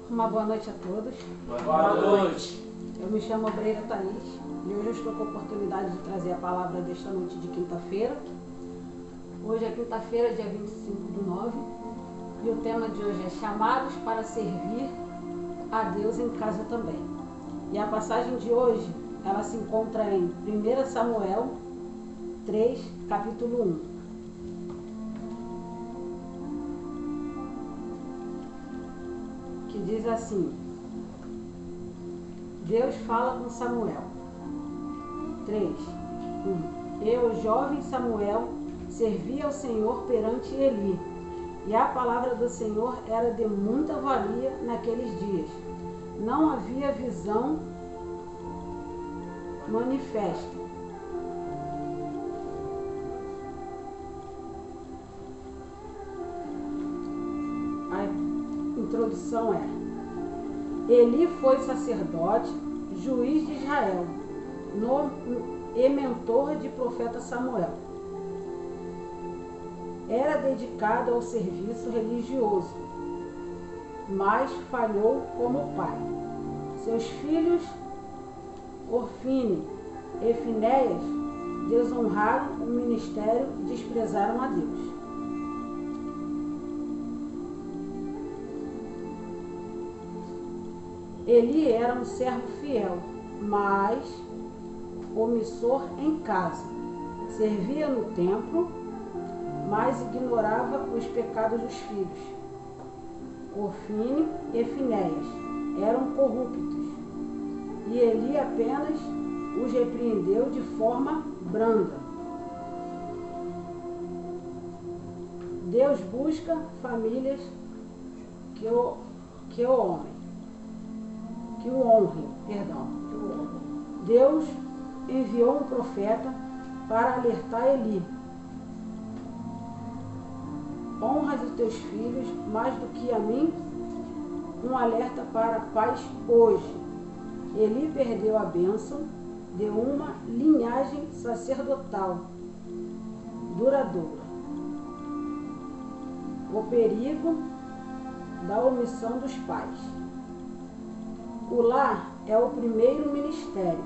Uma boa noite a todos. Boa noite. Eu me chamo Obreira Thaís e hoje eu estou com a oportunidade de trazer a palavra desta noite de quinta-feira. Hoje é quinta-feira, dia 25/9, e o tema de hoje é chamados para servir a Deus em casa também. E a passagem de hoje, ela se encontra em 1 Samuel 3, capítulo 1. Que diz assim: Deus fala com Samuel. 3, 1. E o jovem Samuel servia ao Senhor perante Eli, e a palavra do Senhor era de muita valia naqueles dias. Não havia visão manifesta. A introdução é: Eli foi sacerdote, juiz de Israel, e mentor de profeta Samuel. Era dedicado ao serviço religioso, mas falhou como pai. Seus filhos, Ofni e Finéias, desonraram o ministério e desprezaram a Deus. Eli era um servo fiel, mas omissor em casa. Servia no templo, mas ignorava os pecados dos filhos. Ofni e Finéias eram corruptos, e Eli apenas os repreendeu de forma branda. Deus busca famílias que o honrem. Deus enviou um profeta para alertar Eli: honra os teus filhos mais do que a mim. Um alerta para pais hoje. Eli perdeu a bênção de uma linhagem sacerdotal duradoura. O perigo da omissão dos pais. O lar é o primeiro ministério.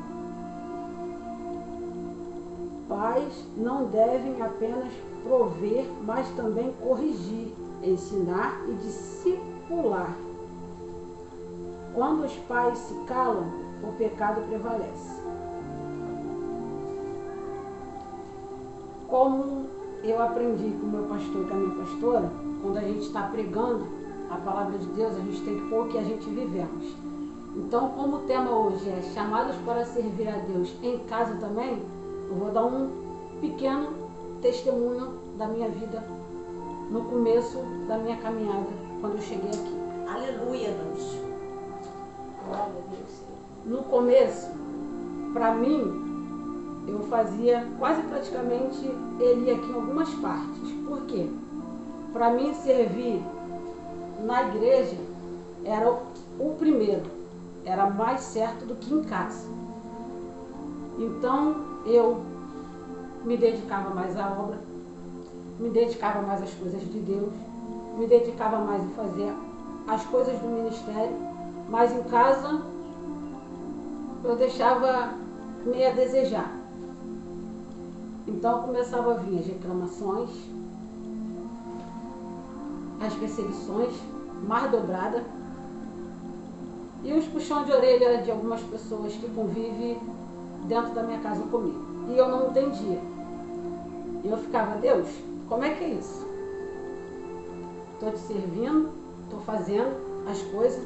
Pais não devem apenas prover, mas também corrigir, ensinar e discipular. Quando os pais se calam, o pecado prevalece. Como eu aprendi com o meu pastor e com a minha pastora, quando a gente está pregando a palavra de Deus, a gente tem que pôr o que a gente vivemos. Então, como o tema hoje é chamados para servir a Deus em casa também, eu vou dar um pequeno testemunho da minha vida no começo da minha caminhada, quando eu cheguei aqui. Aleluia, Deus. Glória a Deus. No começo, para mim, eu fazia quase praticamente Eli aqui em algumas partes. Por quê? Para mim, servir na igreja era o primeiro. Era mais certo do que em casa. Então, eu me dedicava mais à obra, me dedicava mais às coisas de Deus, me dedicava mais em fazer as coisas do ministério, mas em casa eu deixava meio a desejar. Então começava a vir as reclamações, as perseguições mais dobradas, e os puxões de orelha de algumas pessoas que convivem dentro da minha casa comigo. E eu não entendia. E eu ficava: Deus, como é que é isso? Estou te servindo, estou fazendo as coisas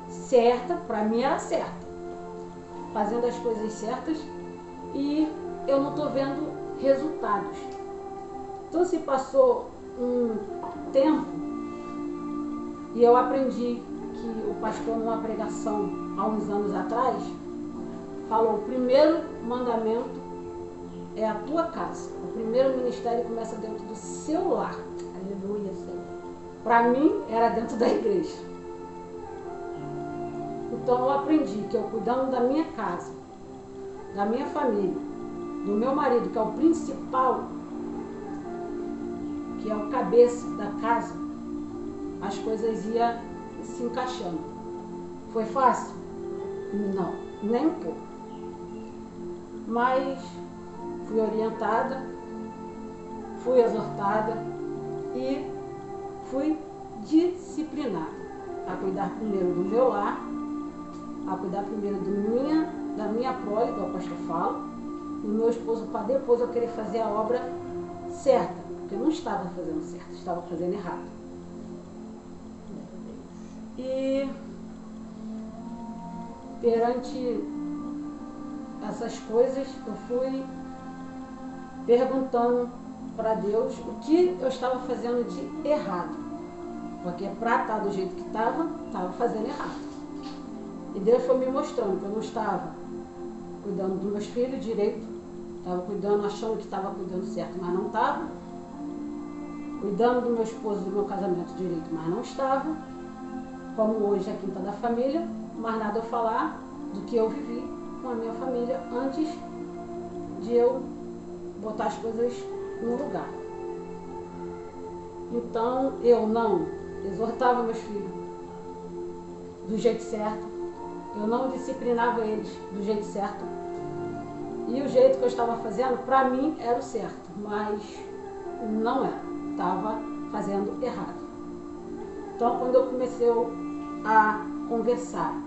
certas, para mim era certa. Fazendo as coisas certas e eu não estou vendo resultados. Então se passou um tempo e eu aprendi que o pastor, numa pregação há uns anos atrás, falou: o primeiro mandamento é a tua casa. O primeiro ministério começa dentro do seu lar. Aleluia, Senhor. Para mim, era dentro da igreja. Então eu aprendi que eu, cuidando da minha casa, da minha família, do meu marido, que é o principal, que é o cabeça da casa, as coisas iam se encaixando. Foi fácil? Não, nem um pouco. Mas fui orientada, fui exortada e fui disciplinada a cuidar primeiro do meu lar, a cuidar primeiro da minha prole, que o apóstolo fala, do meu esposo, para depois eu querer fazer a obra certa, porque eu não estava fazendo certo, estava fazendo errado. E perante essas coisas, eu fui perguntando para Deus o que eu estava fazendo de errado. Porque para estar do jeito que estava fazendo errado. E Deus foi me mostrando que eu não estava cuidando dos meus filhos direito, estava cuidando, achando que estava cuidando certo, mas não estava. Cuidando do meu esposo, do meu casamento direito, mas não estava. Como hoje é a quinta da família, mas nada eu falar do que eu vivi com a minha família antes de eu botar as coisas no lugar. Então, eu não exortava meus filhos do jeito certo, eu não disciplinava eles do jeito certo, e o jeito que eu estava fazendo, para mim, era o certo, mas não era, estava fazendo errado. Então, quando eu comecei a conversar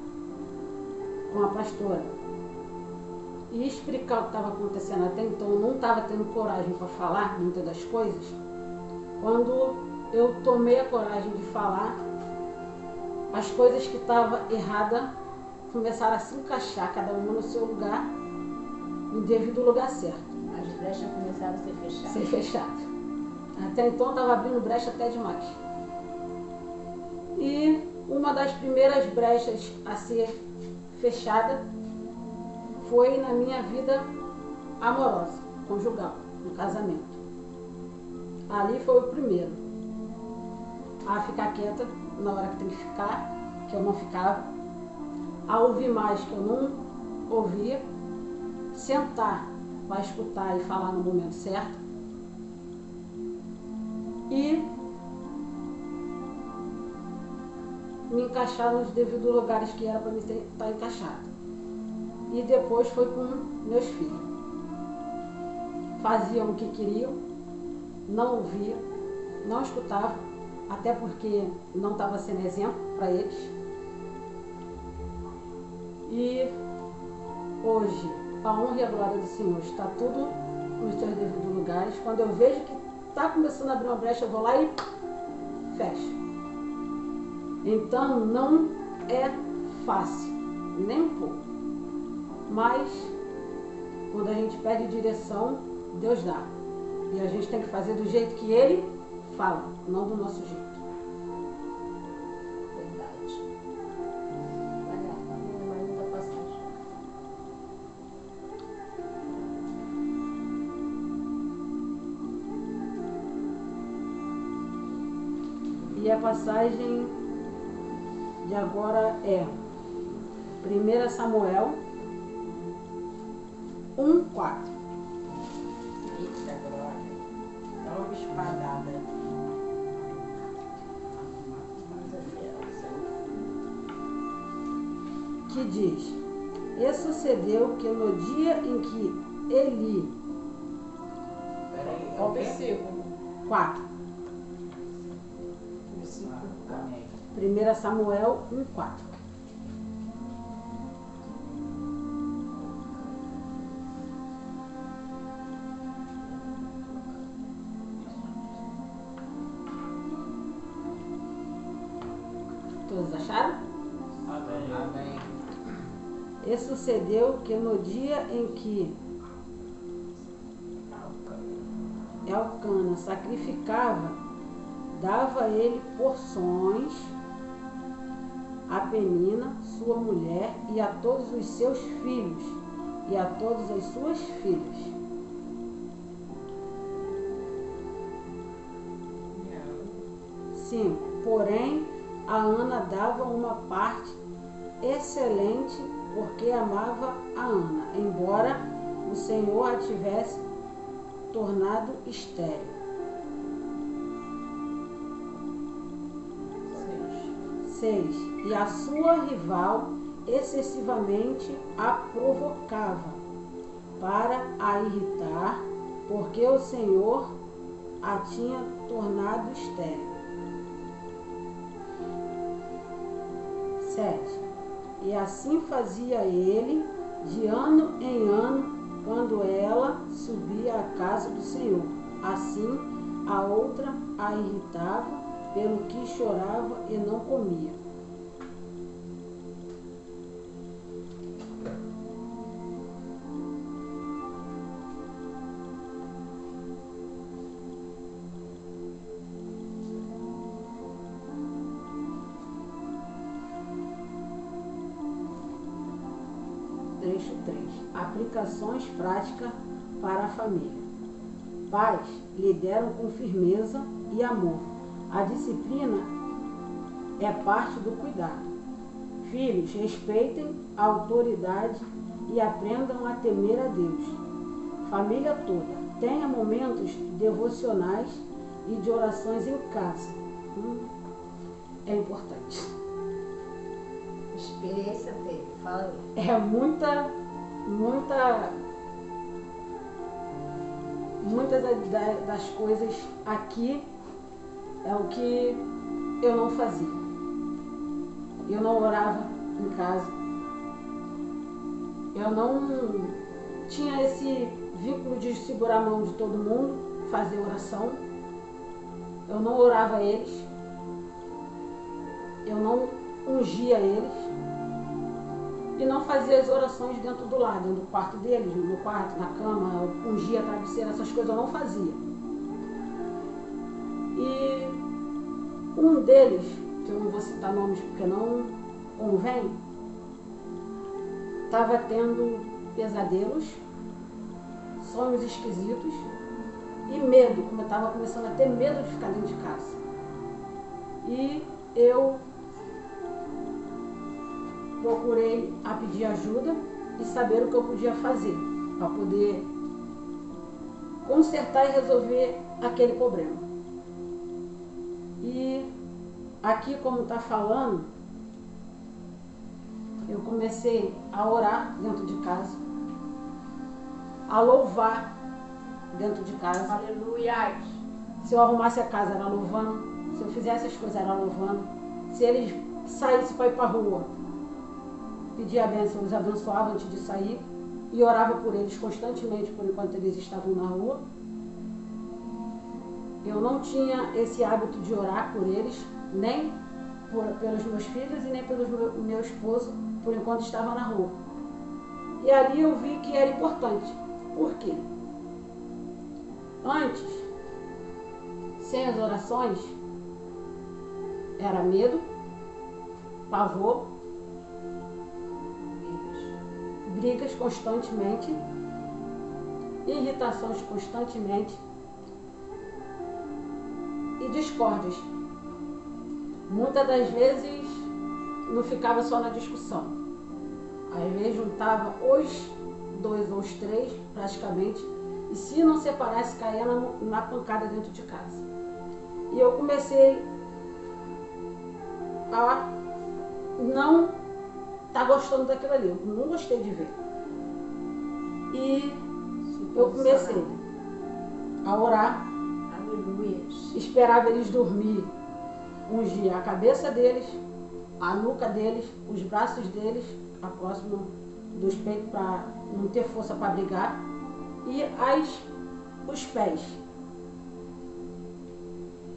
com a pastora e explicar o que estava acontecendo até então, eu não estava tendo coragem para falar muitas das coisas. Quando eu tomei a coragem de falar, as coisas que estavam erradas começaram a se encaixar, cada uma no seu lugar, no devido lugar certo. As brechas começaram a ser fechadas. Ser fechadas. Até então estava abrindo brecha até demais. E uma das primeiras brechas a ser fechada foi na minha vida amorosa, conjugal, no casamento. Ali foi o primeiro. A ficar quieta na hora que tem que ficar, que eu não ficava. A ouvir mais, que eu não ouvia. Sentar para escutar e falar no momento certo. E me encaixar nos devidos lugares que era para mim estar encaixado. E depois foi com meus filhos. Faziam o que queriam, não ouviam, não escutavam, até porque não estava sendo exemplo para eles. E hoje, a honra e a glória do Senhor está tudo nos seus devidos lugares. Quando eu vejo que está começando a abrir uma brecha, eu vou lá e fecho. Então, não é fácil, nem um pouco. Mas, quando a gente pede direção, Deus dá. E a gente tem que fazer do jeito que Ele fala, não do nosso jeito. Verdade. Olha, mais outra passagem. E a passagem de agora é 1 Samuel 1:4. Eita glória. Dá uma espadada. Que diz: E sucedeu que no dia em que Eli... Peraí, qual versículo? 4. Versículo 4. 1 Samuel 1:4. Todos acharam? Amém. E sucedeu que no dia em que Elcana sacrificava, dava ele porções a Penina, sua mulher, e a todos os seus filhos, e a todas as suas filhas. Sim, porém, a Ana dava uma parte excelente, porque amava a Ana, embora o Senhor a tivesse tornado estéril. 6. E a sua rival excessivamente a provocava para a irritar, porque o Senhor a tinha tornado estéril. 7. E assim fazia ele de ano em ano, quando ela subia à casa do Senhor. Assim a outra a irritava, pelo que chorava e não comia. Trecho 3. Aplicações práticas para a família. Pais lideram com firmeza e amor. A disciplina é parte do cuidado. Filhos, respeitem a autoridade e aprendam a temer a Deus. Família toda, tenha momentos devocionais e de orações em casa. É importante. Experiência dele, fala aí. É muitas das coisas aqui é o que eu não fazia. Eu não orava em casa. Eu não tinha esse vínculo de segurar a mão de todo mundo, fazer oração. Eu não orava eles. Eu não ungia eles. E não fazia as orações dentro do lar, dentro do quarto deles, no quarto, na cama, ungia a travesseira, essas coisas eu não fazia. E um deles, que eu não vou citar nomes porque não convém, estava tendo pesadelos, sonhos esquisitos e medo, como eu estava começando a ter medo de ficar dentro de casa. E eu procurei a pedir ajuda e saber o que eu podia fazer para poder consertar e resolver aquele problema. E aqui, como está falando, eu comecei a orar dentro de casa, a louvar dentro de casa. Aleluia! Se eu arrumasse a casa, era louvando. Se eu fizesse as coisas, era louvando. Se eles saíssem para ir para a rua, pedia a bênção, os abençoava antes de sair e orava por eles constantemente por enquanto eles estavam na rua. Eu não tinha esse hábito de orar por eles, nem pelos meus filhos e nem pelo meu esposo, por enquanto estava na rua. E ali eu vi que era importante. Por quê? Antes, sem as orações, era medo, pavor, brigas constantemente, irritações constantemente e discórdias. Muitas das vezes não ficava só na discussão. Às vezes juntava os 2 ou os 3 praticamente, e se não separasse, caía na pancada dentro de casa. E eu comecei a não estar gostando daquilo ali, eu não gostei de ver. E eu comecei a orar. Aleluia! Esperava eles dormir, ungia a cabeça deles, a nuca deles, os braços deles, a próxima dos peitos para não ter força para brigar, e os pés.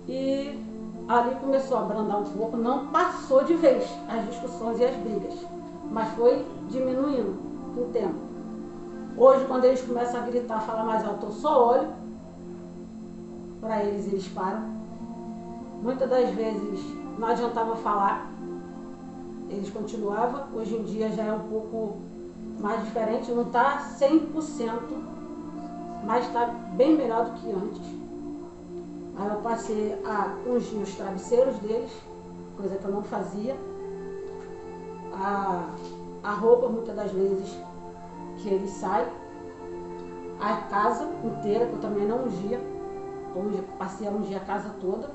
E ali começou a abrandar um pouco, não passou de vez as discussões e as brigas, mas foi diminuindo com o tempo. Hoje, quando eles começam a gritar, falar mais alto, eu só olho para eles, eles param. Muitas das vezes não adiantava falar, eles continuavam. Hoje em dia já é um pouco mais diferente, não está 100%, mas está bem melhor do que antes. Aí eu passei a ungir os travesseiros deles, coisa que eu não fazia. A roupa, muitas das vezes, que eles saem. A casa inteira, que eu também não ungia. Hoje passei a ungir a casa toda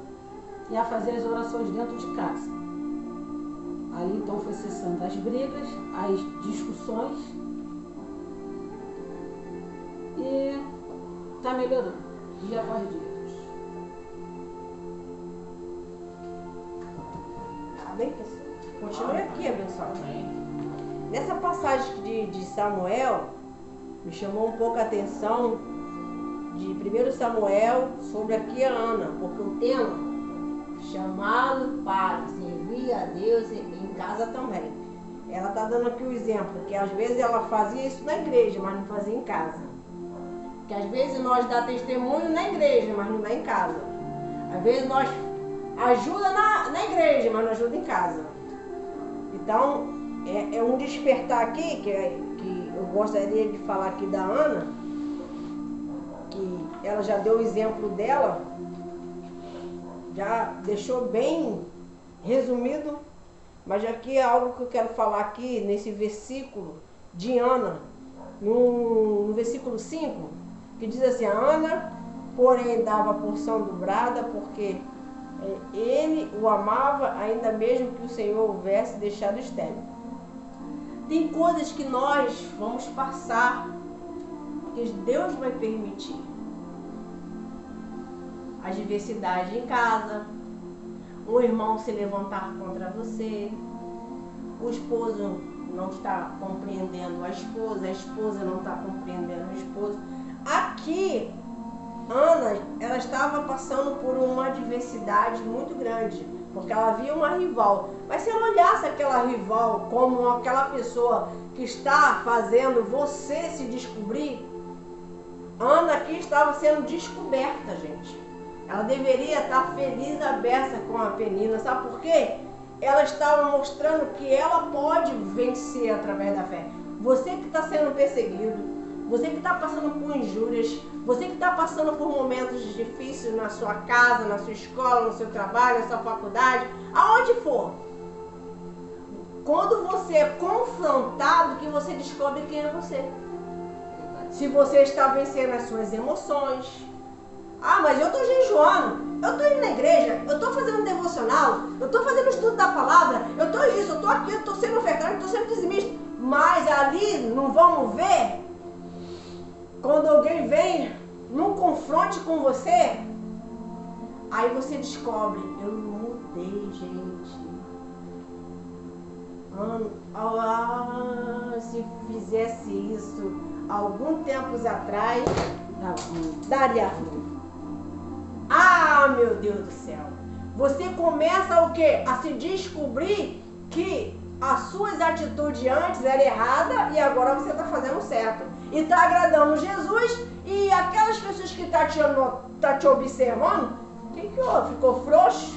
e a fazer as orações dentro de casa. Aí então foi cessando as brigas, as discussões e tá melhorando, dia após dia. Amém, pessoal? Continue aqui, abençoado. Nessa passagem de Samuel, me chamou um pouco a atenção de 1 Samuel sobre aqui a Ana, porque o tema, chamado para servir a Deus em casa também. Ela está dando aqui o exemplo, que às vezes ela fazia isso na igreja, mas não fazia em casa. Que às vezes nós dá testemunho na igreja, mas não dá em casa. Às vezes nós ajuda na igreja, mas não ajuda em casa. Então, é um despertar aqui, que eu gostaria de falar aqui da Ana, que ela já deu o exemplo dela, já deixou bem resumido, mas aqui é algo que eu quero falar aqui, nesse versículo de Ana, no versículo 5, que diz assim: a Ana, porém, dava a porção dobrada, porque ele o amava, ainda mesmo que o Senhor houvesse deixado estéril. Tem coisas que nós vamos passar, que Deus vai permitir. Adversidade em casa, um irmão se levantar contra você, o esposo não está compreendendo a esposa não está compreendendo o esposo. Aqui, Ana, ela estava passando por uma adversidade muito grande, porque ela via uma rival. Mas se ela olhasse aquela rival como aquela pessoa que está fazendo você se descobrir, Ana aqui estava sendo descoberta, gente. Ela deveria estar feliz, aberta com a Penina. Sabe por quê? Ela estava mostrando que ela pode vencer através da fé. Você que está sendo perseguido, você que está passando por injúrias, você que está passando por momentos difíceis na sua casa, na sua escola, no seu trabalho, na sua faculdade, aonde for. Quando você é confrontado, que você descobre quem é você. Se você está vencendo as suas emoções. Ah, mas eu estou jejuando, eu estou indo na igreja, eu estou fazendo um devocional, eu estou fazendo estudo da palavra, eu estou isso, eu estou aqui, eu estou sendo ofertante, eu estou sendo dizimista. Mas ali não vamos ver, quando alguém vem num confronte com você, aí você descobre: eu mudei, gente. Se fizesse isso algum tempos atrás, daria ruim. Ah, meu Deus do céu. Você começa o quê? A se descobrir que as suas atitudes antes eram erradas e agora você está fazendo certo. E está agradando Jesus, e aquelas pessoas que estão te observando, o que houve? Ficou frouxo?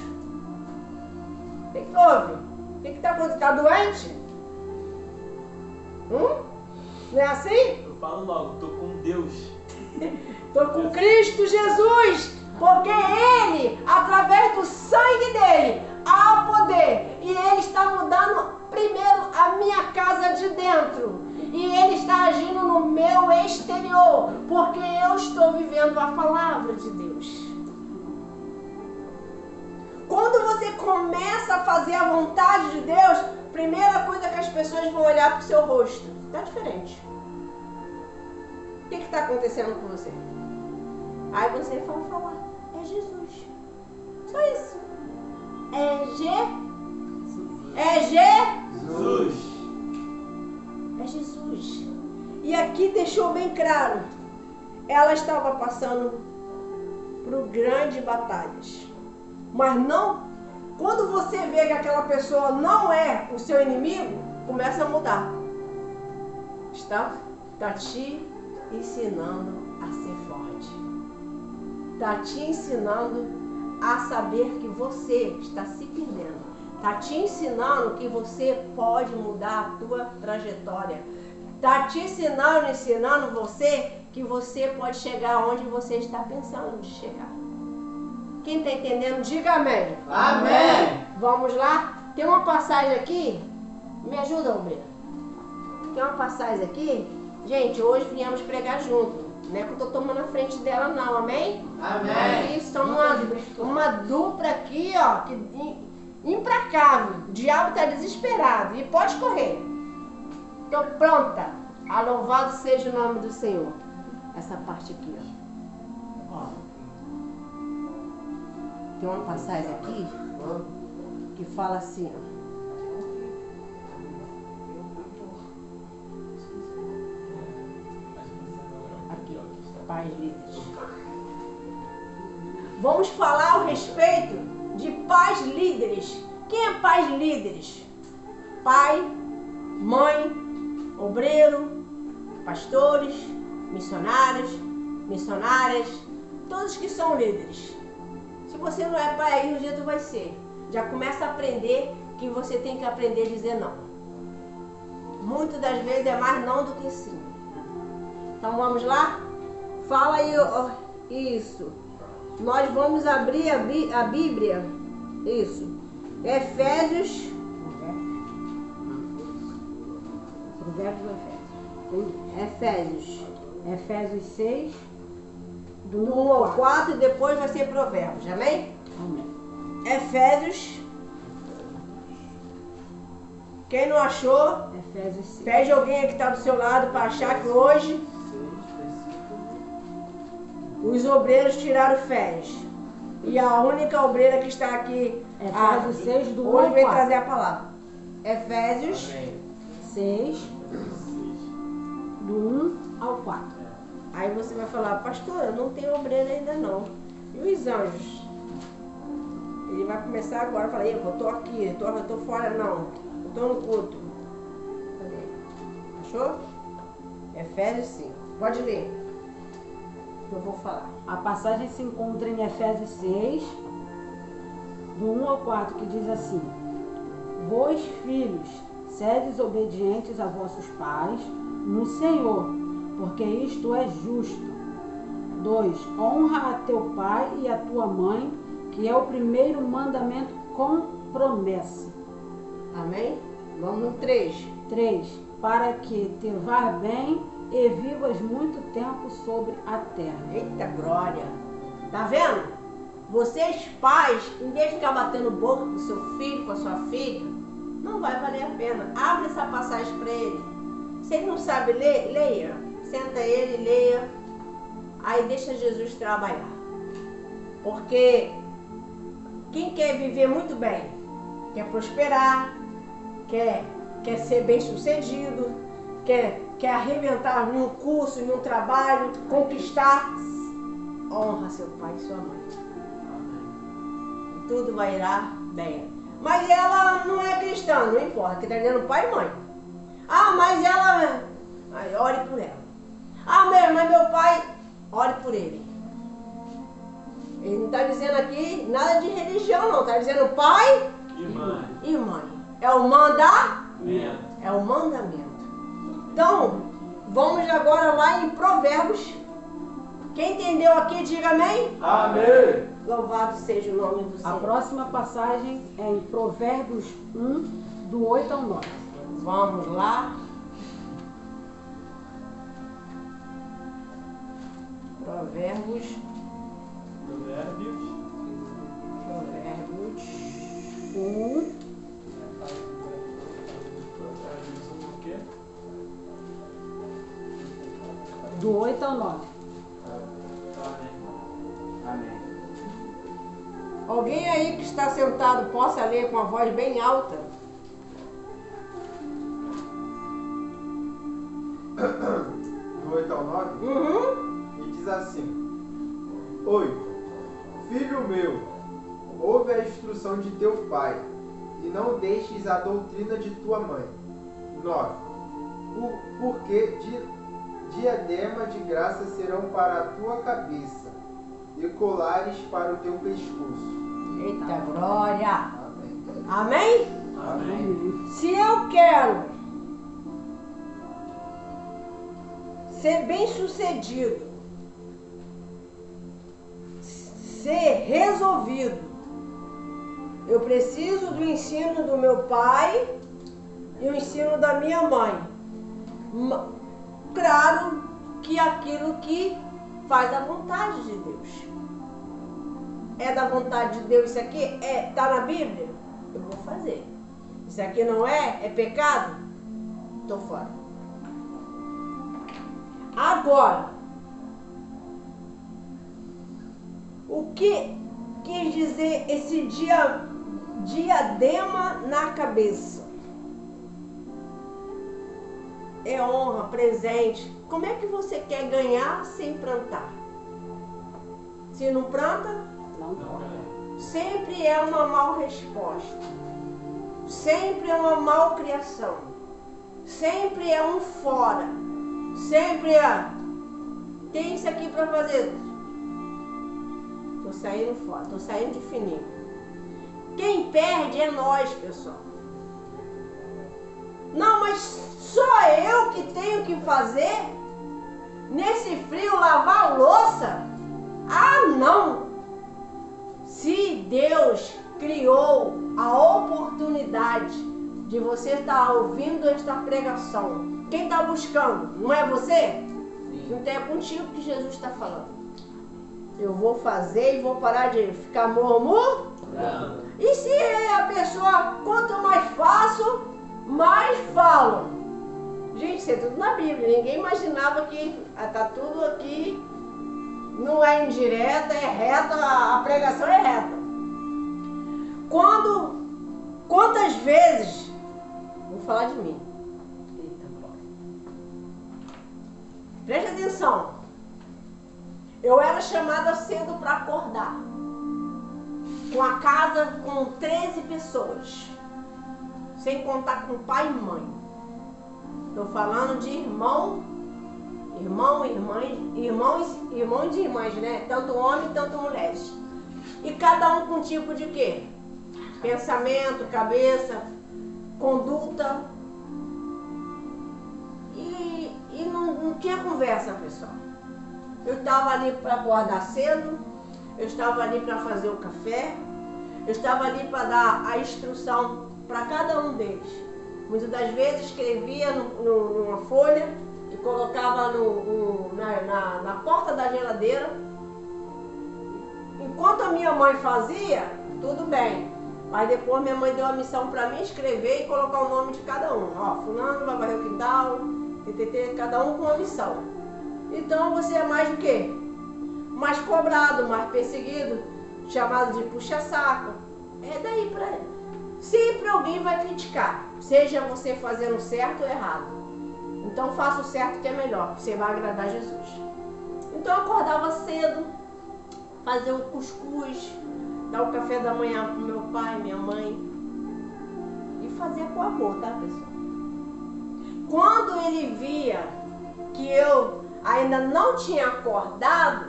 O que houve? O que está acontecendo? Está doente? Não é assim? Eu falo logo, estou com Deus. Estou com Cristo Jesus. Porque Ele, através do sangue dele, há poder. E Ele está mudando primeiro a minha casa de dentro. E Ele está agindo no meu exterior. Porque eu estou vivendo a palavra de Deus. Quando você começa a fazer a vontade de Deus, primeira coisa que as pessoas vão olhar para o seu rosto. Está diferente. O que está acontecendo com você? Aí você vai falar: é Jesus. Só isso. Jesus. É Jesus. E aqui deixou bem claro: ela estava passando por grandes batalhas. Mas não, quando você vê que aquela pessoa não é o seu inimigo, começa a mudar. Está te ensinando a ser forte. Está te ensinando a saber que você está se perdendo. Está te ensinando que você pode mudar a tua trajetória. Está te ensinando você que você pode chegar onde você está pensando de chegar. Quem está entendendo, diga amém. Amém. Vamos lá? Tem uma passagem aqui. Me ajuda, Almeida. Tem uma passagem aqui. Gente, hoje viemos pregar junto. Não é que eu estou tomando a frente dela não, amém? Amém. Aqui somos uma dupla aqui, ó, que implacável. O diabo está desesperado e pode correr. Estou pronta. A louvado seja o nome do Senhor. Essa parte aqui, ó. Tem uma passagem aqui que fala assim, ó. Aqui, pais líderes. Vamos falar a respeito de pais líderes. Quem é pais líderes? Pai, mãe, obreiro, pastores, missionários, missionárias, todos que são líderes. Se você não é pai aí, um dia tu vai ser. Já começa a aprender que você tem que aprender a dizer não. Muitas das vezes é mais não do que sim. Então vamos lá? Fala aí, ó, isso. Nós vamos abrir a Bíblia. Isso. Efésios. Provérbios ou Efésios? Efésios 6, Do 1 ao 4 e depois vai ser Provérbios. Amém? Amém. Efésios. Quem não achou, Efésios 6. pede alguém que está do seu lado para achar que hoje os obreiros tiraram férias. E a única obreira que está aqui Efésios 6, do 1 hoje ao vem 4. trazer a palavra. Efésios 6, do 1 ao 4. Aí você vai falar, pastor, eu não tenho obreira ainda não. E os anjos? Ele vai começar agora, fala, eu tô aqui, eu tô fora não. Eu tô no culto. Cadê? Achou? Efésios 5. Pode ler. Eu vou falar. A passagem se encontra em Efésios 6, do 1 ao 4, que diz assim: Vós, filhos, sedes obedientes a vossos pais no Senhor, porque isto é justo. 2. Honra a teu pai e a tua mãe, que é o primeiro mandamento com promessa. Amém? Vamos no 3. 3. Para que te vá bem e vivas muito tempo sobre a terra. Eita glória! Tá vendo? Vocês pais, em vez de ficar batendo boca com seu filho, com a sua filha, não vai valer a pena. Abre essa passagem para ele. Se ele não sabe ler, leia. Senta ele, leia. Aí deixa Jesus trabalhar. Porque quem quer viver muito bem, quer prosperar, quer ser bem sucedido, quer arrebentar em um curso, em um trabalho, conquistar, honra seu pai e sua mãe. E tudo vai irá bem. Mas ela não é cristã, não importa, que está dizendo pai e mãe. Ah, mas ela... Aí, ore por ela. Ah, mas meu pai... Ore por ele. Ele não está dizendo aqui nada de religião, não. Está dizendo pai e mãe. É o mandamento. É o mandamento. Então, vamos agora lá em Provérbios. Quem entendeu aqui, diga amém. Amém. Louvado seja o nome do Senhor. A próxima passagem é em Provérbios 1, do 8 ao 9. Vamos lá. Provérbios. Provérbios. 1, O quê? do 8 ao 9. Amém. Alguém aí que está sentado possa ler com a voz bem alta? Do 8 ao 9, Uhum. e diz assim: 8. Filho meu, ouve a instrução de teu pai, e não deixes a doutrina de tua mãe. 9. Porque diadema de graça serão para a tua cabeça, e colares para o teu pescoço. Eita glória! Amém. Amém? Amém. Se eu quero ser bem sucedido, ser resolvido, eu preciso do ensino do meu pai e o ensino da minha mãe. Claro que aquilo que faz a vontade de Deus. É da vontade de Deus isso aqui? Está na Bíblia? eu vou fazer. Isso aqui não é pecado? Tô fora. Agora, o que quis dizer esse diadema na cabeça? É honra, presente. Como é que você quer ganhar sem plantar? Se não planta, Não pode. sempre é uma mal resposta. Sempre é uma malcriação. Sempre é um fora. Sempre é. Tem isso aqui para fazer. Tô saindo fora, tô saindo de fininho. Quem perde é nós, pessoal. Não, mas só eu que tenho que fazer? Nesse frio lavar a louça? Ah, não! Se Deus criou a oportunidade de você estar ouvindo esta pregação, quem está buscando? Não é você? Então é contigo que Jesus está falando. Eu vou fazer e vou parar de ficar murmurando. E se a pessoa, quanto mais faço, mais falo? Gente, isso é tudo na Bíblia. Ninguém imaginava que está tudo aqui. Não é indireta, é reta, a pregação é reta. Quantas vezes, vou falar de mim. Eita, glória. Preste atenção. Eu era chamada cedo para acordar. Com a casa com 13 pessoas. Sem contar com pai e mãe. Estou falando de irmãos e irmãs, né? Tanto homem, tanto mulheres. E cada um com um tipo de quê? Pensamento, cabeça, conduta. E não tinha conversa, pessoal. Eu estava ali para acordar cedo, eu estava ali para fazer o café, eu estava ali para dar a instrução para cada um deles. Muitas das vezes escrevia numa folha e colocava na porta da geladeira. Enquanto a minha mãe fazia, tudo bem. Mas depois minha mãe deu a missão para mim escrever e colocar o nome de cada um. Ó, fulano vai varrer o quintal, cada um com uma missão. Então você é mais o quê? Mais cobrado, mais perseguido, chamado de puxa-saco. É daí para ele. Sempre alguém vai criticar, seja você fazendo certo ou errado. Então faça o certo que é melhor, você vai agradar Jesus. Então eu acordava cedo, fazia o cuscuz, dar o café da manhã pro meu pai, minha mãe. E fazia com amor, tá, pessoal? Quando ele via que eu ainda não tinha acordado,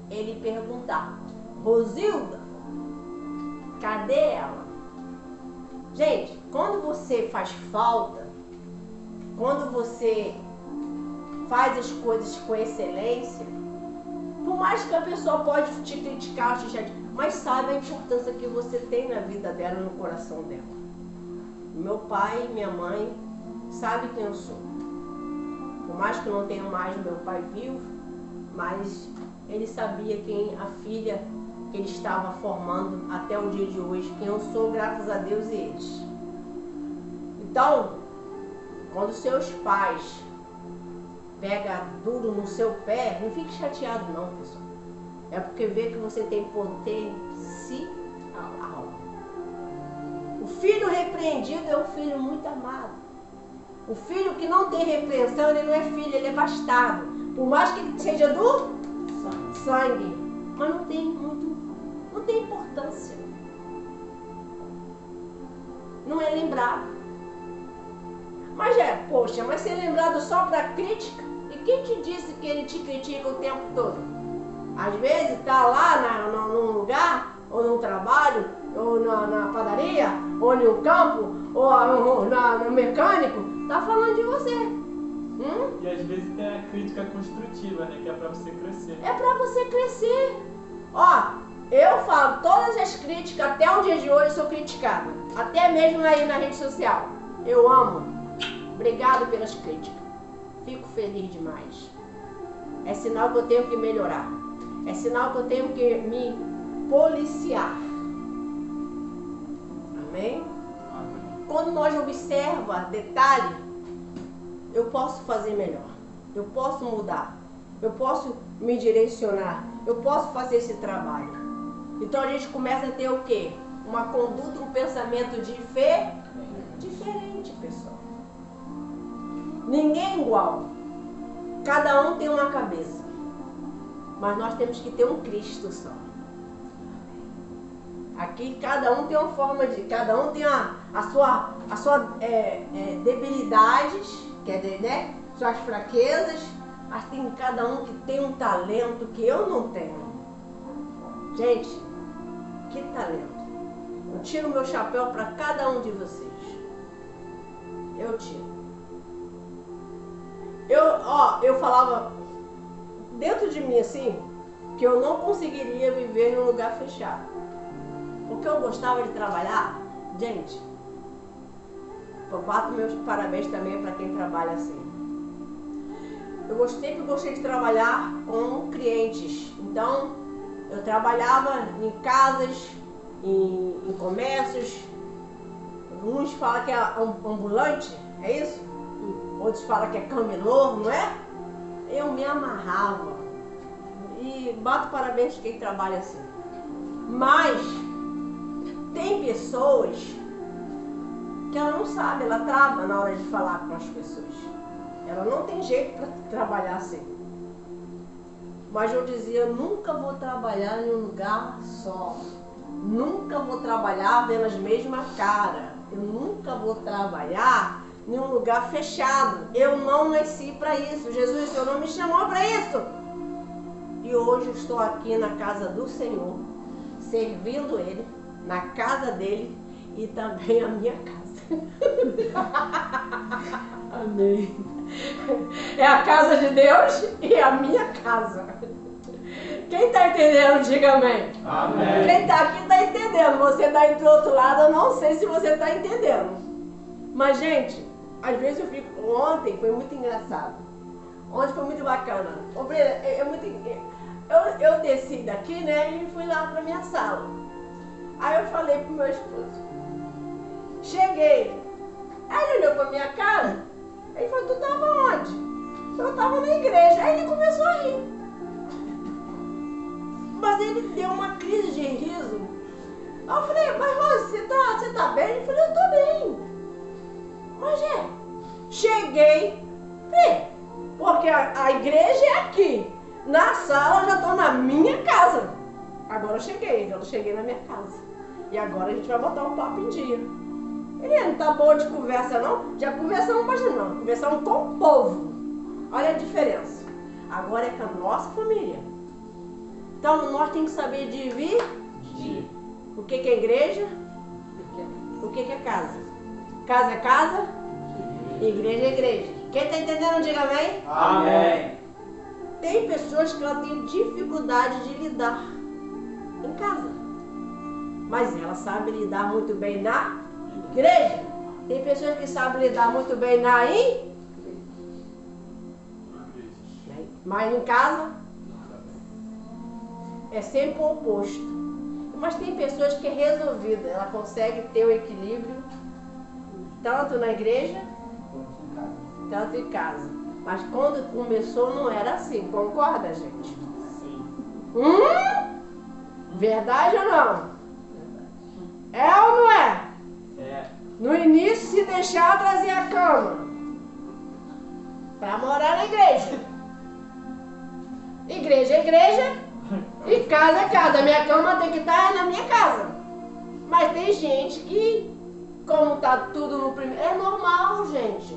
ele perguntava: Rosilda, cadê ela? Gente, quando você faz falta, quando você faz as coisas com excelência, por mais que a pessoa pode te criticar, mas sabe a importância que você tem na vida dela, no coração dela. Meu pai e minha mãe sabem quem eu sou. Por mais que eu não tenha mais meu pai vivo, mas ele sabia quem a filha que ele estava formando até o dia de hoje, quem eu sou, graças a Deus e eles. Então, quando seus pais pegam duro no seu pé, não fique chateado não, pessoal. É porque vê que você tem potencial. O filho repreendido é um filho muito amado. O filho que não tem repreensão, ele não é filho, ele é bastardo. Por mais que ele seja do sangue, mas não tem importância. Não é lembrado. Mas poxa, mas ser lembrado só para crítica? E quem te disse que ele te critica o tempo todo? Às vezes está lá num lugar, ou num trabalho, ou na padaria, ou no campo, ou no mecânico, está falando de você. E às vezes tem a crítica construtiva, né? Que é para você crescer. É para você crescer. Ó, eu falo, todas as críticas, até o dia de hoje, eu sou criticada. Até mesmo aí na rede social. Eu amo. Obrigado pelas críticas. Fico feliz demais. É sinal que eu tenho que melhorar. É sinal que eu tenho que me policiar. Amém? Amém. Quando nós observamos detalhe, eu posso fazer melhor. Eu posso mudar. Eu posso me direcionar. Eu posso fazer esse trabalho. Então a gente começa a ter o quê? Uma conduta, um pensamento de fé diferente, pessoal. Ninguém é igual. Cada um tem uma cabeça. Mas nós temos que ter um Cristo só. Aqui cada um tem uma forma de... Cada um tem a sua debilidades, quer dizer, né? Suas fraquezas. Mas tem cada um que tem um talento que eu não tenho. Gente, que talento. Eu tiro meu chapéu para cada um de vocês. Eu tiro. Eu falava dentro de mim assim, que eu não conseguiria viver em um lugar fechado. Porque eu gostava de trabalhar. Gente, eu bato meus parabéns também para quem trabalha assim. Eu gostei de trabalhar com clientes. Então, eu trabalhava em casas, em comércios. Uns falam que é ambulante, é isso? Outros falam que é camelô, não é? Eu me amarrava. E bato parabéns de quem trabalha assim. Mas tem pessoas que ela não sabe, ela trava na hora de falar com as pessoas. Ela não tem jeito para trabalhar assim. Mas eu dizia, eu nunca vou trabalhar em um lugar só. Nunca vou trabalhar vendo as mesmas caras. Eu nunca vou trabalhar em um lugar fechado. Eu não nasci para isso. Jesus, o Senhor não me chamou para isso. E hoje eu estou aqui na casa do Senhor, servindo Ele, na casa dele e também a minha casa. Amém. É a casa de Deus e a minha casa. Quem está entendendo, diga amém. Amém. Quem está aqui está entendendo. Você está aí do outro lado, eu não sei se você está entendendo. Mas, gente, às vezes eu fico... Ontem foi muito engraçado. Ontem foi muito bacana. Eu desci daqui, né, e fui lá para minha sala. Aí eu falei pro meu esposo. Cheguei. Aí ele olhou pra minha cara. Ele falou, tu tava onde? Eu tava na igreja. Aí ele começou a rir. Mas ele deu uma crise de riso. Aí eu falei, mas Rose, você tá bem? Ele falou, eu tô bem. Mas cheguei. Porque a igreja é aqui. Na sala eu já tô na minha casa. Agora eu cheguei na minha casa. E agora a gente vai botar um papo em dia. Ele não tá boa de conversa não? Já conversamos bastante não. Conversamos com o povo. Olha a diferença. Agora é com a nossa família. Então nós temos que saber dividir. O que é igreja? O que é casa? Casa é casa? Igreja é igreja. Quem está entendendo, diga amém. Amém. Tem pessoas que ela tem dificuldade de lidar em casa. Mas ela sabe lidar muito bem na igreja. Tem pessoas que sabem lidar muito bem na igreja. Mas em casa é sempre o oposto. Mas tem pessoas que é resolvida. Ela consegue ter o equilíbrio tanto na igreja, tanto em casa. Mas quando começou não era assim. Concorda, gente? Sim. Verdade ou não? É ou não é? É. No início, se deixar, trazer a cama para morar na igreja. Igreja é igreja e casa é casa. Minha cama tem que estar na minha casa. Mas tem gente que, como está tudo no primeiro... É normal, gente.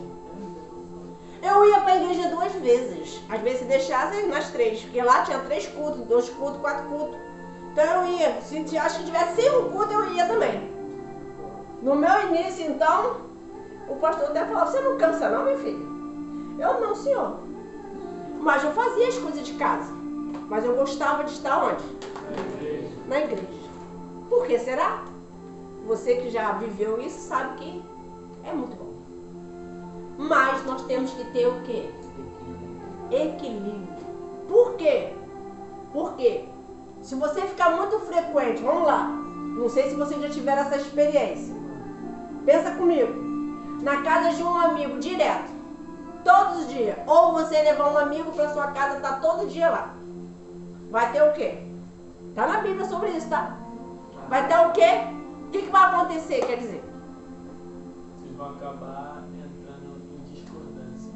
Eu ia para a igreja 2 vezes. Às vezes se deixasse nas 3. Porque lá tinha 3 cultos, 2 cultos, 4 cultos. Então eu ia. Se acho que tivesse 5 cultos, eu ia também. No meu início, então, o pastor até falava, você não cansa não, meu filho? Eu não, senhor. Mas eu fazia as coisas de casa. Mas eu gostava de estar onde? Na igreja. Por que será? Você que já viveu isso sabe que é muito bom. Mas nós temos que ter o quê? Equilíbrio. Por quê? Porque se você ficar muito frequente, vamos lá, não sei se vocês já tiveram essa experiência. Pensa comigo. Na casa de um amigo, direto. Todos os dias. Ou você levar um amigo para sua casa, tá todo dia lá. Vai ter o quê? Tá na Bíblia sobre isso, tá? Vai ter o quê? O que vai acontecer, quer dizer? Vocês vão acabar entrando em discordância.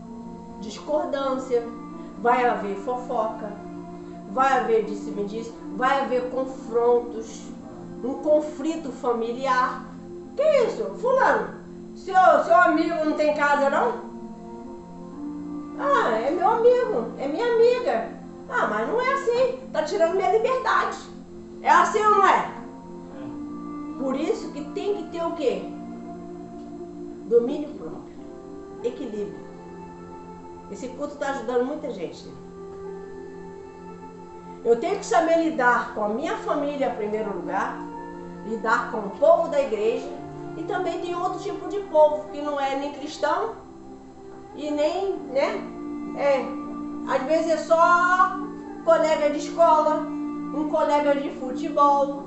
Discordância. Vai haver fofoca. Vai haver disse-me-disse. Vai haver confrontos. Um conflito familiar. Que isso? Fulano, seu amigo não tem casa, não? Ah, é meu amigo. É minha amiga. Ah, mas não é assim. Tá tirando minha liberdade. É assim ou não é? Por isso que tem que ter o quê? Domínio próprio. Equilíbrio. Esse culto está ajudando muita gente. Eu tenho que saber lidar com a minha família em primeiro lugar, lidar com o povo da igreja, e também tem outro tipo de povo que não é nem cristão e nem, né? Às vezes é só colega de escola, um colega de futebol.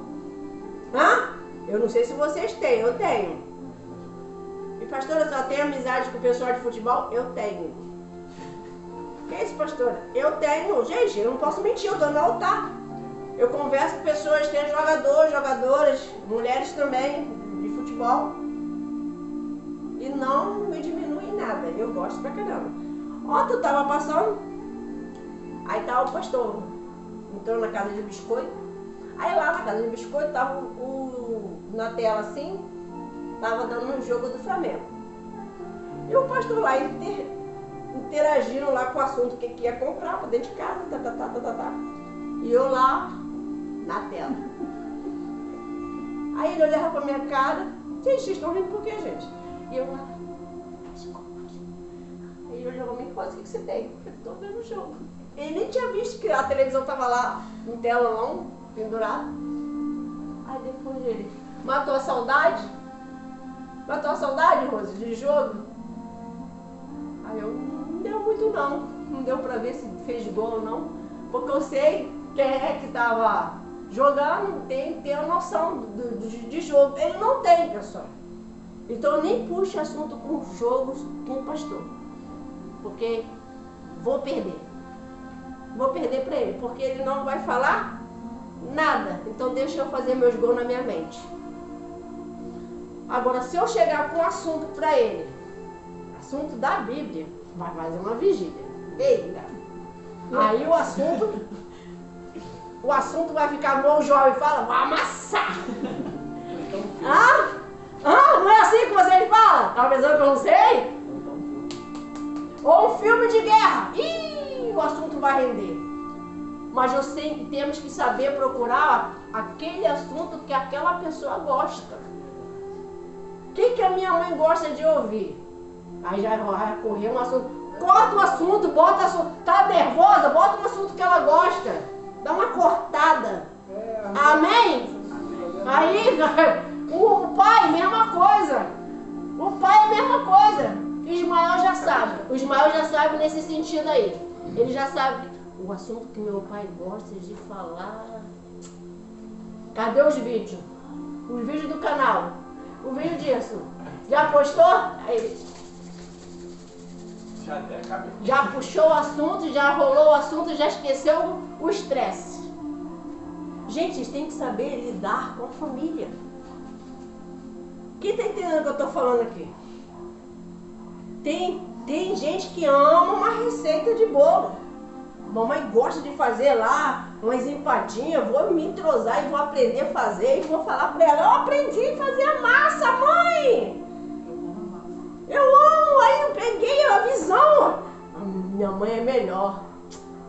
Eu não sei se vocês têm, eu tenho. E pastora, só tem amizade com o pessoal de futebol? Eu tenho. Que é isso, pastora? Eu tenho. Gente, eu não posso mentir, eu dou no altar. Eu converso com pessoas, tem jogadores, jogadoras, mulheres também, de futebol. E não me diminui em nada. Eu gosto pra caramba. Tu tava passando, aí tava o pastor, entrou na casa de biscoito. Aí lá na casa de biscoito tava na tela assim, tava dando um jogo do Flamengo. E o pastor lá interagindo lá com o assunto que ia comprar pra dentro de casa, E eu lá na tela. Aí ele olhava pra minha cara, gente, vocês estão rindo por quê, gente? E eu lá, aí ele olhava pra mim, o que você tem? Eu tô vendo o jogo. Ele nem tinha visto que a televisão tava lá em tela não, pendurada. Aí depois ele, matou a saudade? Matou a saudade, Rose, de jogo? Aí eu, não deu muito não. Não deu pra ver se fez gol ou não. Porque eu sei quem é que tava jogando, tem a noção de jogo. Ele não tem, pessoal. Então eu nem puxo assunto com jogos com o pastor. Porque vou perder. Vou perder pra ele, porque ele não vai falar nada. Então deixa eu fazer meus gols na minha mente. Agora, se eu chegar com um assunto pra ele, assunto da Bíblia, vai fazer uma vigília. Eita! Aí o assunto vai ficar bom, o jovem fala, vai amassar! Não é assim que você fala? Tá pensando que eu não sei? Ou um filme de guerra. O assunto vai render. Mas eu sei que temos que saber procurar aquele assunto que aquela pessoa gosta. O que a minha mãe gosta de ouvir? Aí já vai correr um assunto. Corta o assunto, bota o assunto. Tá nervosa? Bota um assunto que ela gosta. Dá uma cortada. Amém? Aí, o pai, mesma coisa. O pai é a mesma coisa. Ismael já sabe. O Ismael já sabe nesse sentido aí. Ele já sabe o assunto que meu pai gosta de falar. Cadê os vídeos? Os vídeos do canal. O vídeo disso. Já postou? Aí. Já puxou o assunto, já rolou o assunto, já esqueceu o estresse. Gente, vocês têm que saber lidar com a família. Quem está entendendo o que eu estou falando aqui? Tem gente que ama uma receita de bolo. Mamãe gosta de fazer lá umas empadinhas, vou me entrosar e vou aprender a fazer e vou falar para ela, eu aprendi a fazer a massa, mãe! Eu amo, aí eu peguei a visão. Minha mãe é melhor.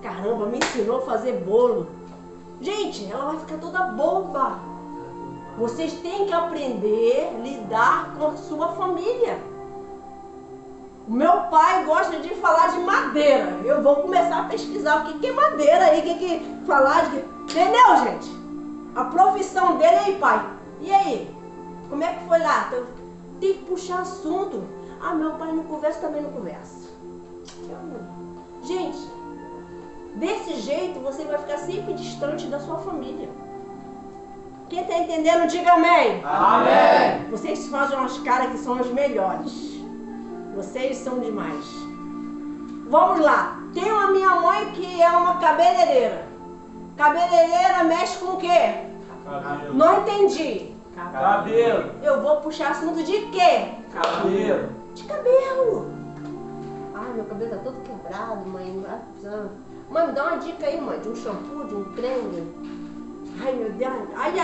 Caramba, me ensinou a fazer bolo. Gente, ela vai ficar toda boba. Vocês têm que aprender a lidar com a sua família. O meu pai gosta de falar de madeira. Eu vou começar a pesquisar o que é madeira aí, o que falar de... Entendeu, gente? A profissão dele aí, pai. E aí? Como é que foi lá? Tem que puxar assunto. Meu pai não conversa, também não conversa. Gente, desse jeito você vai ficar sempre distante da sua família. Quem está entendendo, diga amém. Amém. Vocês fazem umas caras que são os melhores. Vocês são demais. Vamos lá. Tem uma minha mãe que é uma cabeleireira. Cabeleireira mexe com o quê? Cabelo. Não entendi. Cabelo. Eu vou puxar assunto de quê? Cabelo. De cabelo. Ai, meu cabelo tá todo quebrado, mãe. Mãe, me dá uma dica aí, mãe, de um shampoo, de um creme. Ai, meu Deus. Aí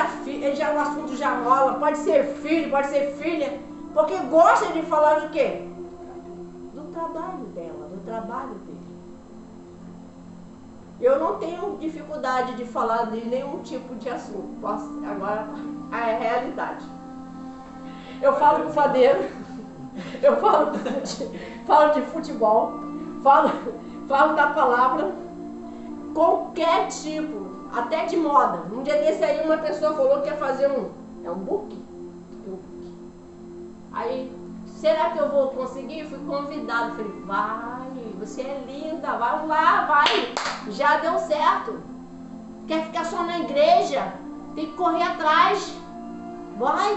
o assunto já rola. Pode ser filho, pode ser filha. Porque gosta de falar de quê? Do trabalho dela, do trabalho dele. Eu não tenho dificuldade de falar de nenhum tipo de assunto. Agora, a realidade. Eu falo com o padeiro, eu falo de futebol, falo da palavra, qualquer tipo, até de moda. Um dia desse aí uma pessoa falou que ia fazer um book. Aí, será que eu vou conseguir? Fui convidado, falei, vai, você é linda, vamos lá, vai. Já deu certo. Quer ficar só na igreja? Tem que correr atrás. Vai.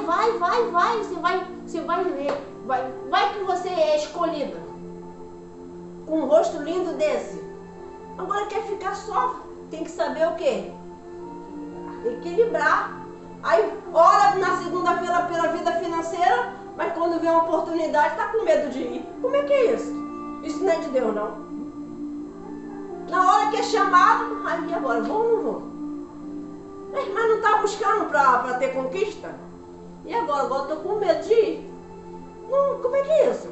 Você vai ver. Vai que você é escolhida. Com um rosto lindo desse. Agora quer ficar só. Tem que saber o quê? Equilibrar. Aí ora na segunda-feira pela vida financeira, mas quando vê uma oportunidade tá com medo de ir. Como é que é isso? Isso não é de Deus, não. Na hora que é chamado, aí agora, vou ou não vou? Mas não está buscando para ter conquista? E agora? Agora estou com medo de ir. Não, como é que é isso?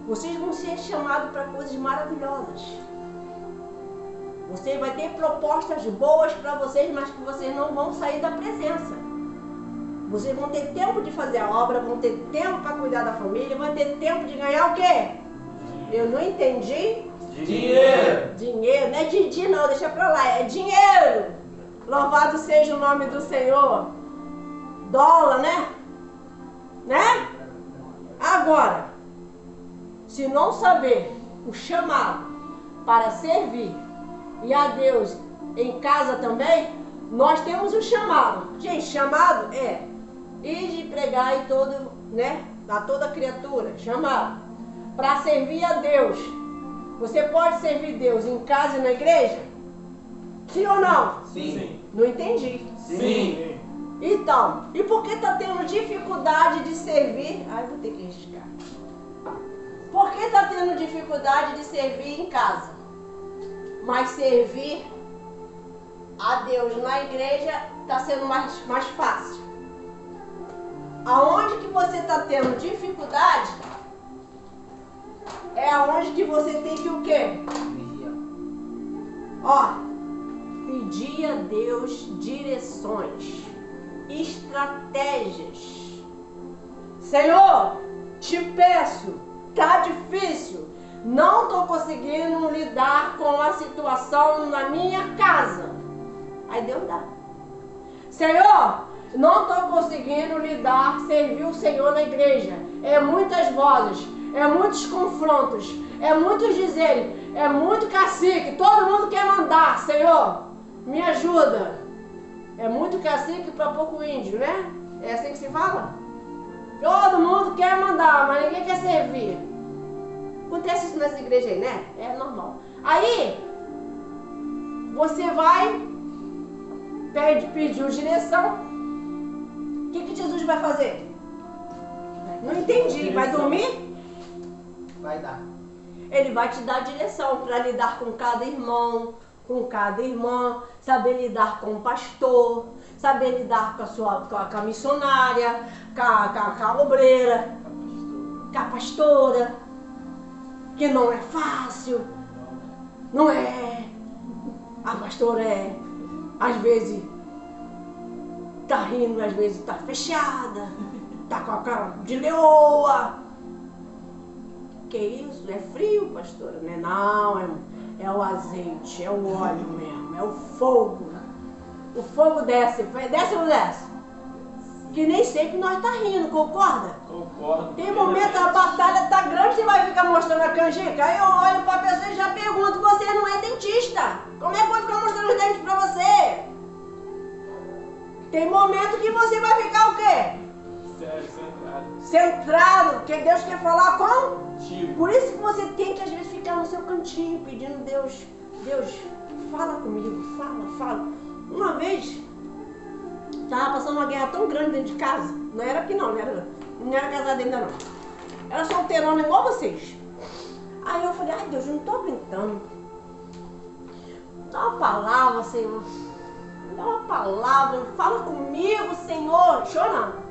Vocês vão ser chamados para coisas maravilhosas. Você vai ter propostas boas para vocês, mas que vocês não vão sair da presença. Vocês vão ter tempo de fazer a obra, vão ter tempo para cuidar da família, vão ter tempo de ganhar o quê? Eu não entendi. Dinheiro. Dinheiro, não é Didi não, deixa pra lá, é dinheiro. Louvado seja o nome do Senhor. Dólar, né? Agora, se não saber o chamado para servir e a Deus em casa também, nós temos o chamado. Gente, chamado é ir de pregar em todo, a toda criatura, chamado para servir a Deus. Você pode servir Deus em casa e na igreja? Sim ou não? Sim. Não entendi. Sim. Então, e por que está tendo dificuldade de servir? Ai, vou ter que riscar. Por que está tendo dificuldade de servir em casa? Mas servir a Deus na igreja está sendo mais fácil. Aonde que você está tendo dificuldade é aonde que você tem que o quê? Ó, pedir a Deus direções, estratégias. Senhor, te peço, tá difícil, não estou conseguindo lidar com a situação na minha casa. Aí Deus dá. Senhor, não estou conseguindo lidar, servir o Senhor na igreja. É muitas vozes, é muitos confrontos, é muitos dizeres, é muito cacique, todo mundo quer mandar. Senhor, me ajuda. É muito cacique para pouco índio, né? É assim que se fala? Todo mundo quer mandar, mas ninguém quer servir. Acontece isso nessa igreja aí, né? É normal. Aí, você vai, pediu direção. O que Jesus vai fazer? Não entendi. Vai dormir? Vai dar. Ele vai te dar direção para lidar com cada irmão, com cada irmã, saber lidar com o pastor, saber lidar com a missionária, com a obreira, com a pastora, que não é fácil, não é. A pastora às vezes tá rindo, às vezes tá fechada, tá com a cara de leoa. Que isso? É frio, pastora? Né? Não, é o azeite, é o óleo mesmo, é o fogo. O fogo desce ou não desce? Que nem sempre nós tá rindo, concorda? Concordo. Tem momento, a batalha tá grande, você vai ficar mostrando a canjica. Aí eu olho pra pessoa e já pergunto, você não é dentista? Como é que pode ficar mostrando os dentes pra você? Tem momento que você vai ficar o quê? Centrado. Centrado, porque Deus quer falar Contigo. Por isso que você tem que às vezes ficar no seu cantinho pedindo Deus, fala comigo, fala. Uma vez, estava passando uma guerra tão grande dentro de casa, não era aqui não era casada ainda não. Era solteirona igual vocês. Aí eu falei, ai Deus, eu não tô aguentando. Dá uma palavra, Senhor. Dá uma palavra, fala comigo, Senhor. Chorando.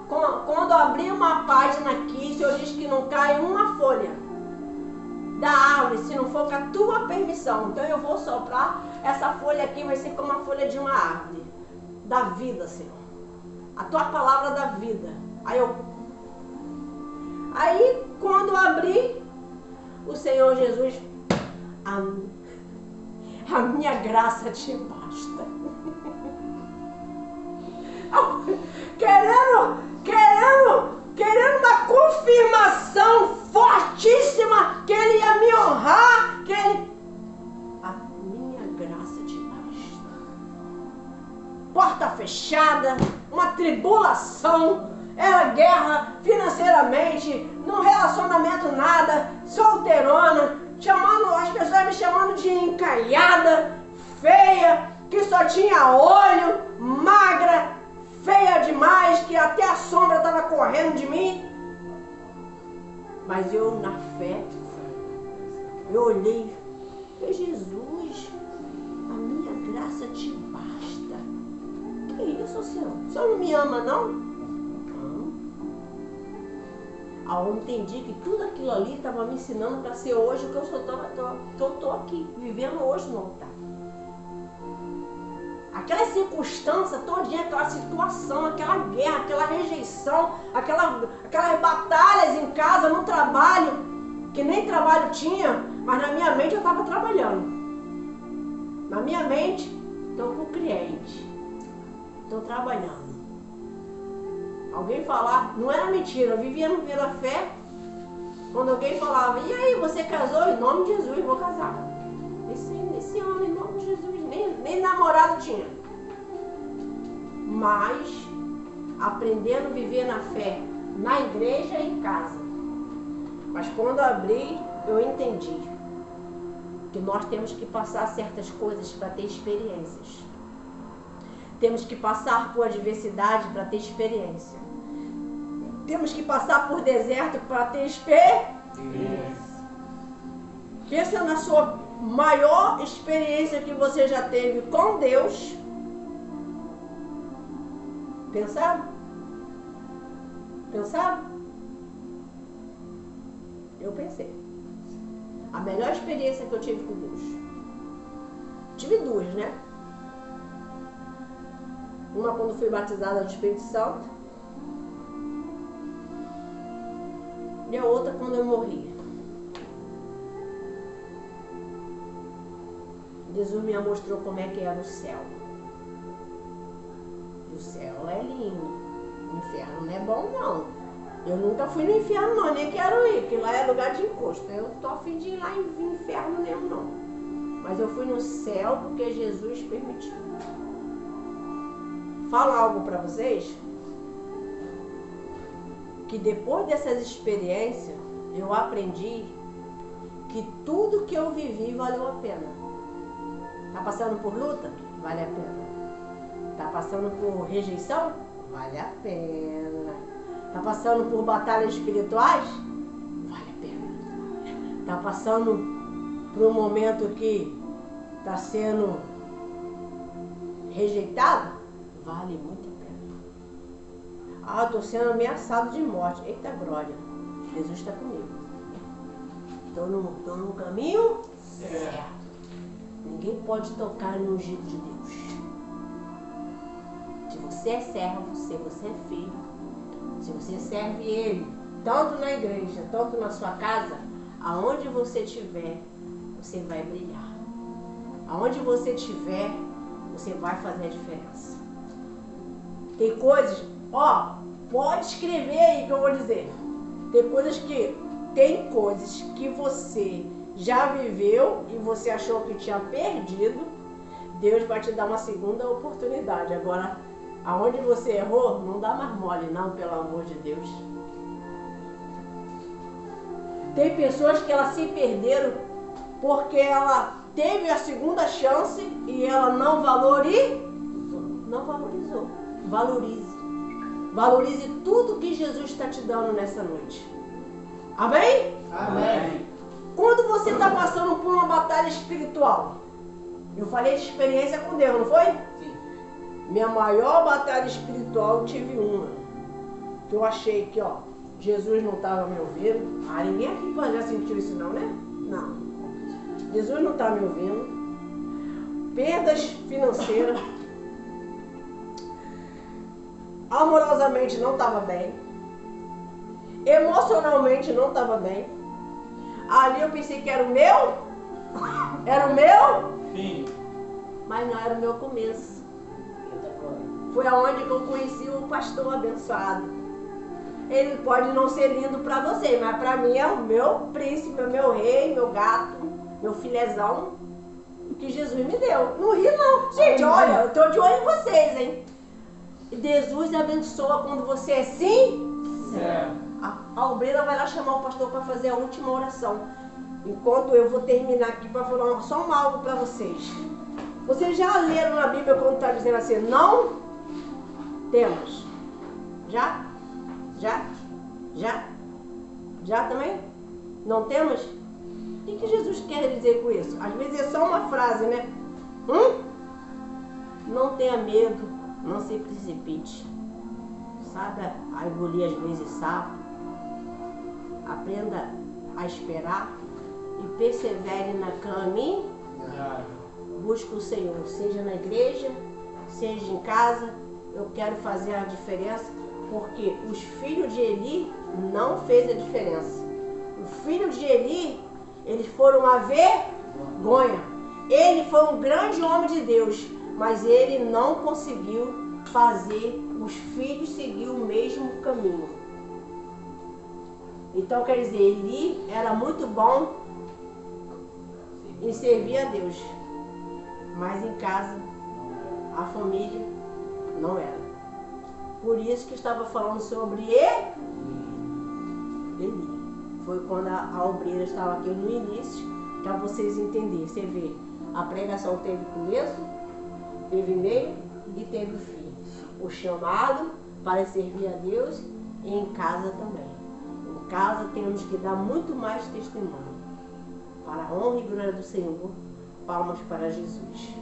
Quando eu abri uma página aqui, o Senhor diz que não cai uma folha da árvore, se não for com a tua permissão. Então eu vou soprar, essa folha aqui vai ser como a folha de uma árvore. Da vida, Senhor. A tua palavra da vida. Aí quando eu abri, o Senhor Jesus, a minha graça te basta. Querendo uma confirmação fortíssima que ele ia me honrar, a minha graça te basta. Porta fechada, uma tribulação, era guerra financeiramente, no relacionamento nada, solteirona, as pessoas me chamando de encalhada, feia, que só tinha olho, magra, feia demais, que até a sombra estava correndo de mim. Mas eu, na fé, eu olhei, Jesus, a minha graça te basta. Que isso, Senhor? O Senhor não me ama, não? Não. Aí eu entendi que tudo aquilo ali estava me ensinando para ser hoje o que eu estou aqui, vivendo hoje no altar. Aquela circunstância todinha, aquela situação, aquela guerra, aquela rejeição, aquelas batalhas em casa, no trabalho, que nem trabalho tinha, mas na minha mente eu estava trabalhando. Na minha mente, estou com o cliente, estou trabalhando. Alguém falar, não era mentira, eu vivia no Vila Fé, quando alguém falava, e aí, você casou? Em nome de Jesus, vou casar. Esse ano, em nome de Jesus, nem namorado tinha. Mas aprendendo a viver na fé, na igreja e em casa. Mas quando abri, eu entendi que nós temos que passar certas coisas para ter experiências. Temos que passar por adversidade para ter experiência. Temos que passar por deserto para ter experiência. Pensa na sua maior experiência que você já teve com Deus. Pensaram? Eu pensei. A melhor experiência que eu tive com Deus. Tive duas, né? Uma quando fui batizada do Espírito Santo. E a outra quando eu morri. Jesus me mostrou como é que era o céu. O céu é lindo. O inferno não é bom, não. Eu nunca fui no inferno, não. Nem quero ir, porque lá é lugar de encosto. Eu não tô a fim de ir lá em inferno mesmo, não. Mas eu fui no céu porque Jesus permitiu. Falo algo para vocês. Que depois dessas experiências, eu aprendi que tudo que eu vivi valeu a pena. Tá passando por luta? Vale a pena. Tá passando por rejeição? Vale a pena. Tá passando por batalhas espirituais? Vale a pena. Tá passando por um momento que tá sendo rejeitado? Vale muito a pena. Tô sendo ameaçado de morte. Eita glória. Jesus está comigo. Tô no caminho certo. Ninguém pode tocar no ungido de Deus. Se você é servo, se você é filho, se você serve Ele, tanto na igreja, tanto na sua casa, aonde você estiver, você vai brilhar. Aonde você estiver, você vai fazer a diferença. Tem coisas, pode escrever aí que eu vou dizer. Tem coisas que você já viveu e você achou que tinha perdido. Deus vai te dar uma segunda oportunidade. Agora, aonde você errou, não dá mais mole não, pelo amor de Deus. Tem pessoas que elas se perderam porque ela teve a segunda chance e ela não valorizou. Valorize. Valorize tudo que Jesus está te dando nessa noite. Amém? Amém. Quando você está passando por uma batalha espiritual, eu falei de experiência com Deus, não foi? Sim. Minha maior batalha espiritual, eu tive uma. Que eu achei que, ó, Jesus não estava me ouvindo. Ah, ninguém aqui já sentiu isso não, né? Não. Jesus não está me ouvindo. Perdas financeiras. Amorosamente não estava bem. Emocionalmente não estava bem. Ali eu pensei que era o meu. Era o meu. Fim. Mas não era o meu começo. Foi aonde que eu conheci o pastor abençoado. Ele pode não ser lindo para você, mas para mim é o meu príncipe, é o meu rei, meu gato, meu filezão que Jesus me deu. Não ri não. Gente, olha, eu tô de olho em vocês, hein? Jesus abençoa quando você é sincero. A obreira vai lá chamar o pastor para fazer a última oração. Enquanto eu vou terminar aqui para falar só algo para vocês. Vocês já leram na Bíblia quando está dizendo assim, não temos? Já? Já também? Não temos? O que Jesus quer dizer com isso? Às vezes é só uma frase, né? Não tenha medo, não se precipite. Sabe a engolir às vezes sapo? Aprenda a esperar e persevere na caminhada. Busque o Senhor, seja na igreja, seja em casa. Eu quero fazer a diferença, porque os filhos de Eli não fez a diferença. Os filhos de Eli, eles foram uma vergonha. Ele foi um grande homem de Deus, mas ele não conseguiu fazer os filhos seguir o mesmo caminho. Então, quer dizer, Eli era muito bom em servir a Deus, mas em casa, a família não era. Por isso que estava falando sobre Eli. Foi quando a obreira estava aqui no início, para vocês entenderem. Você vê, a pregação teve começo, teve meio e teve fim. O chamado para servir a Deus e em casa também. Em casa temos que dar muito mais testemunho. Para a honra e glória do Senhor, palmas para Jesus.